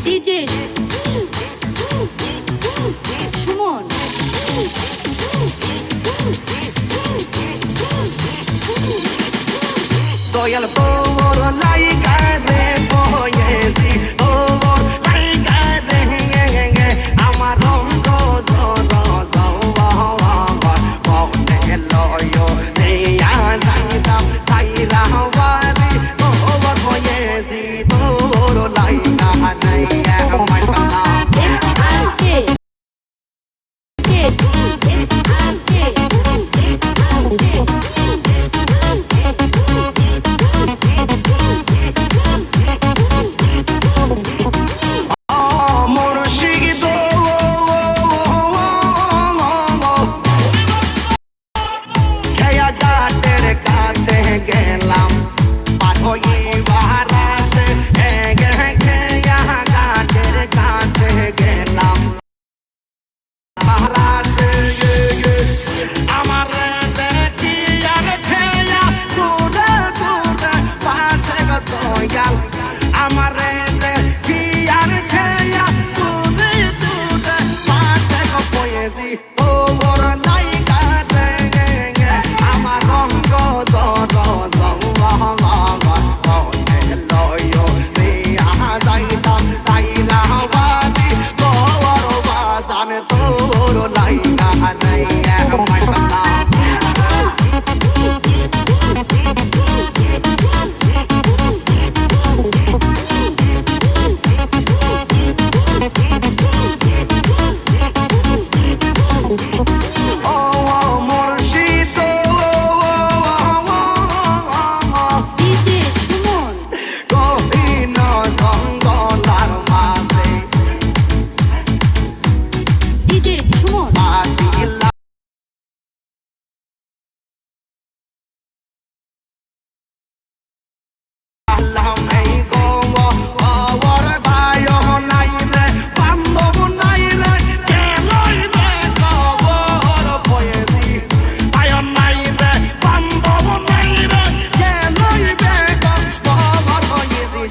DJ Suman Dayal তোর লাইগা রে বয়েছি তোর লাইগা রে আমার রঙ্গ জর কনে লয় রে যাইতাম সাইরা বাড়ি তোর বয়েছি তোর লাইগা নাই আমার এসআরকে গেলাম পার হয়ে বারাসে গাটের কাছে গেলাম বারাসে আমার দেখি আর খেয়া দূরে দূরে পাশে গয়াল আমার দেখি আর খেয়া দূরে দূরে পাশে গয়েছি ও মোর লাইগা আমার রঙ্গ তোর লাইগা নাই আমার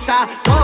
shot.